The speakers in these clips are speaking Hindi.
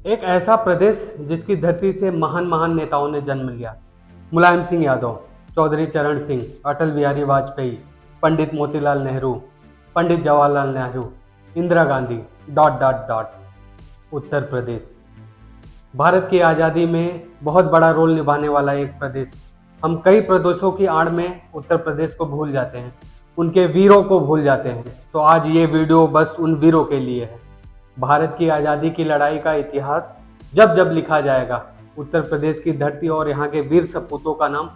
एक ऐसा प्रदेश जिसकी धरती से महान महान नेताओं ने जन्म लिया। Mulayam Singh Yadav, Chaudhary Charan Singh, Atal Bihari Vajpayee, Pandit Motilal Nehru, Pandit Jawaharlal Nehru, Indira Gandhi, dot dot dot. Uttar Pradesh Bharat की आज़ादी में बहुत बड़ा रोल निभाने वाला एक प्रदेश। हम कई प्रदेशों की आड़ में उत्तर प्रदेश को भूल जाते हैं, उनके वीरों को भूल जाते हैं। तो आज ये वीडियो बस उन वीरों के लिए है। भारत की आज़ादी की लड़ाई का इतिहास जब जब लिखा जाएगा, उत्तर प्रदेश की धरती और यहाँ के वीर सपूतों का नाम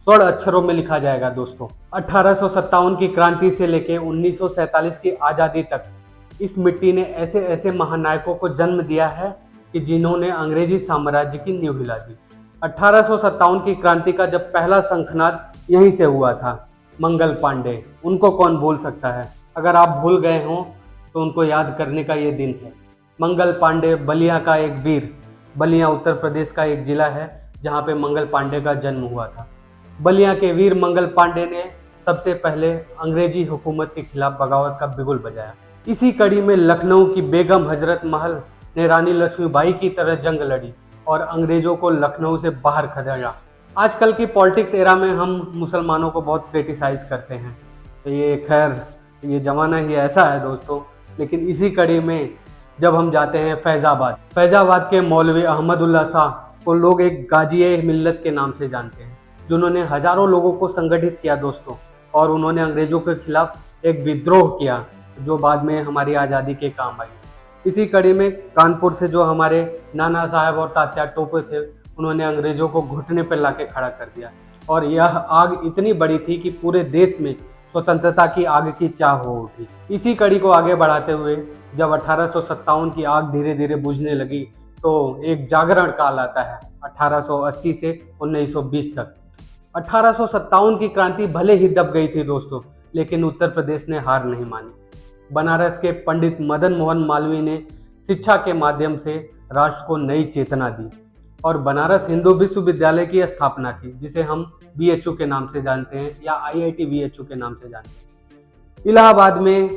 स्वर्ण अक्षरों में लिखा जाएगा। दोस्तों, 1857 की क्रांति से लेकर 1947 की आज़ादी तक इस मिट्टी ने ऐसे ऐसे महानायकों को जन्म दिया है कि जिन्होंने अंग्रेजी साम्राज्य की नींव हिला दी। 1857 की क्रांति का जब पहला शंखनाद यहीं से हुआ था, मंगल पांडे, उनको कौन भूल सकता है। अगर आप भूल गए हों तो उनको याद करने का ये दिन है। मंगल पांडे बलिया का एक वीर। बलिया उत्तर प्रदेश का एक जिला है जहाँ पे मंगल पांडे का जन्म हुआ था। बलिया के वीर मंगल पांडे ने सबसे पहले अंग्रेजी हुकूमत के खिलाफ बगावत का बिगुल बजाया। इसी कड़ी में लखनऊ की बेगम हजरत महल ने रानी लक्ष्मीबाई की तरह जंग लड़ी और अंग्रेजों को लखनऊ से बाहर खदेड़ा। आजकल की पॉलिटिक्स एरा में हम मुसलमानों को बहुत क्रिटिसाइज करते हैं, तो ये खैर ये ज़माना ही ऐसा है दोस्तों। लेकिन इसी कड़ी में जब हम जाते हैं फैज़ाबाद के मौलवी अहमदुल्ला शाह को लोग एक गाजी मिल्लत के नाम से जानते हैं, जिन्होंने हजारों लोगों को संगठित किया दोस्तों। और उन्होंने अंग्रेजों के खिलाफ एक विद्रोह किया जो बाद में हमारी आज़ादी के काम आई। इसी कड़ी में कानपुर से जो हमारे नाना साहब और तात्या टोपे थे, उन्होंने अंग्रेजों को घुटने पर ला के खड़ा कर दिया। और यह आग इतनी बड़ी थी कि पूरे देश में स्वतंत्रता की आग की चाह हो उठी। इसी कड़ी को आगे बढ़ाते हुए जब 1857 की आग धीरे धीरे बुझने लगी तो एक जागरण काल आता है 1880 से 1920 तक। 1857 की क्रांति भले ही दब गई थी दोस्तों, लेकिन उत्तर प्रदेश ने हार नहीं मानी। बनारस के पंडित मदन मोहन मालवीय ने शिक्षा के माध्यम से राष्ट्र को नई चेतना दी और बनारस हिंदू विश्वविद्यालय की स्थापना की, जिसे हम BHU के नाम से जानते हैं या IIT BHU के नाम से जानते हैं। इलाहाबाद में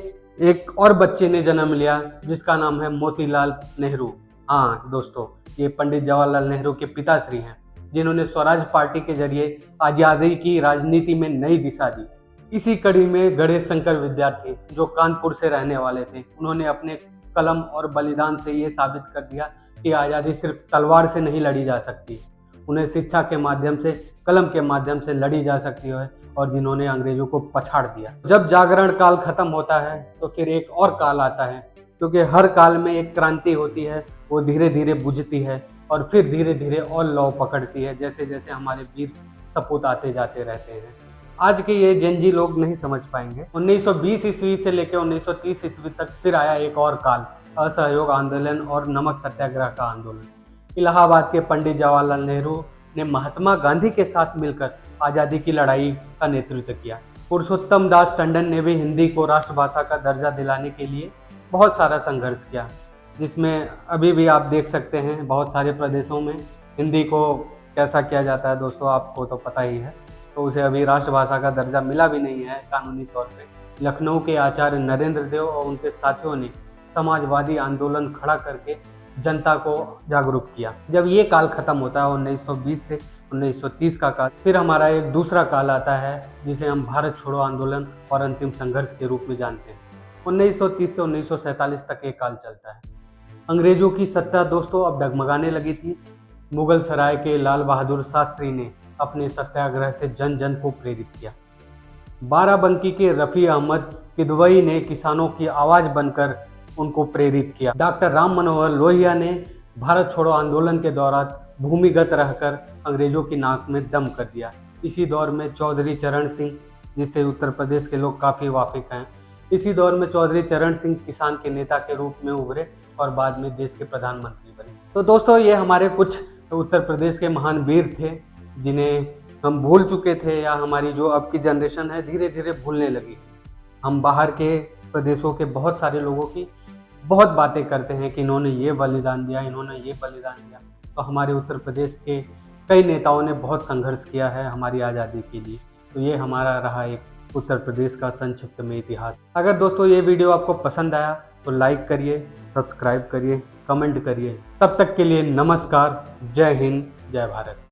एक और बच्चे ने जन्म लिया जिसका नाम है मोतीलाल नेहरू। हाँ दोस्तों, ये पंडित जवाहरलाल नेहरू के पिताश्री हैं, जिन्होंने स्वराज पार्टी के जरिए आज़ादी की राजनीति में नई दिशा दी। इसी कड़ी में गणेश शंकर विद्यार्थी, जो कानपुर से रहने वाले थे, उन्होंने अपने कलम और बलिदान से ये साबित कर दिया कि आज़ादी सिर्फ तलवार से नहीं लड़ी जा सकती, उन्हें शिक्षा के माध्यम से, कलम के माध्यम से लड़ी जा सकती है, और जिन्होंने अंग्रेजों को पछाड़ दिया। जब जागरण काल खत्म होता है तो फिर एक और काल आता है, क्योंकि हर काल में एक क्रांति होती है, वो धीरे धीरे बुझती है और फिर धीरे धीरे और लौ पकड़ती है, जैसे जैसे हमारे वीर सपूत आते जाते रहते हैं। आज के ये जेनजी लोग नहीं समझ पाएंगे। 1920 ईस्वी से लेकर 1930 ईस्वी तक फिर आया एक और काल, असहयोग आंदोलन और नमक सत्याग्रह का आंदोलन। इलाहाबाद के पंडित जवाहरलाल नेहरू ने महात्मा गांधी के साथ मिलकर आज़ादी की लड़ाई का नेतृत्व किया। पुरुषोत्तम दास टंडन ने भी हिंदी को राष्ट्रभाषा का दर्जा दिलाने के लिए बहुत सारा संघर्ष किया, जिसमें अभी भी आप देख सकते हैं बहुत सारे प्रदेशों में हिंदी को कैसा किया जाता है दोस्तों, आपको तो पता ही है। तो उसे अभी राष्ट्रभाषा का दर्जा मिला भी नहीं है कानूनी तौर पे। लखनऊ के आचार्य नरेंद्र देव और उनके साथियों ने समाजवादी आंदोलन खड़ा करके जनता को जागरूक किया। जब ये काल खत्म होता है 1920 से 1930 का काल, फिर हमारा एक दूसरा काल आता है जिसे हम भारत छोड़ो आंदोलन और अंतिम संघर्ष के रूप में जानते हैं। 1930 से 1947 तक एक काल चलता है। अंग्रेजों की सत्ता दोस्तों अब डगमगाने लगी थी। मुगल सराय के लाल बहादुर शास्त्री ने अपने सत्याग्रह से जन जन को प्रेरित किया। बाराबंकी के रफ़ी अहमद किदवई ने किसानों की आवाज़ बनकर उनको प्रेरित किया। डॉक्टर राम मनोहर लोहिया ने भारत छोड़ो आंदोलन के दौरान भूमिगत रहकर अंग्रेजों की नाक में दम कर दिया। इसी दौर में चौधरी चरण सिंह, जिससे उत्तर प्रदेश के लोग काफ़ी वाकिफ हैं, इसी दौर में चौधरी चरण सिंह किसान के नेता के रूप में उभरे और बाद में देश के प्रधानमंत्री बने। तो दोस्तों, ये हमारे कुछ उत्तर प्रदेश के महान वीर थे जिन्हें हम भूल चुके थे, या हमारी जो अब की जनरेशन है धीरे धीरे भूलने लगी। हम बाहर के प्रदेशों के बहुत सारे लोगों की बहुत बातें करते हैं कि इन्होंने ये बलिदान दिया, इन्होंने ये बलिदान दिया। तो हमारे उत्तर प्रदेश के कई नेताओं ने बहुत संघर्ष किया है हमारी आज़ादी के लिए। तो ये हमारा रहा एक उत्तर प्रदेश का संक्षिप्त में इतिहास। अगर दोस्तों ये वीडियो आपको पसंद आया तो लाइक करिए, सब्सक्राइब करिए, कमेंट करिए। तब तक के लिए नमस्कार, जय हिंद, जय भारत।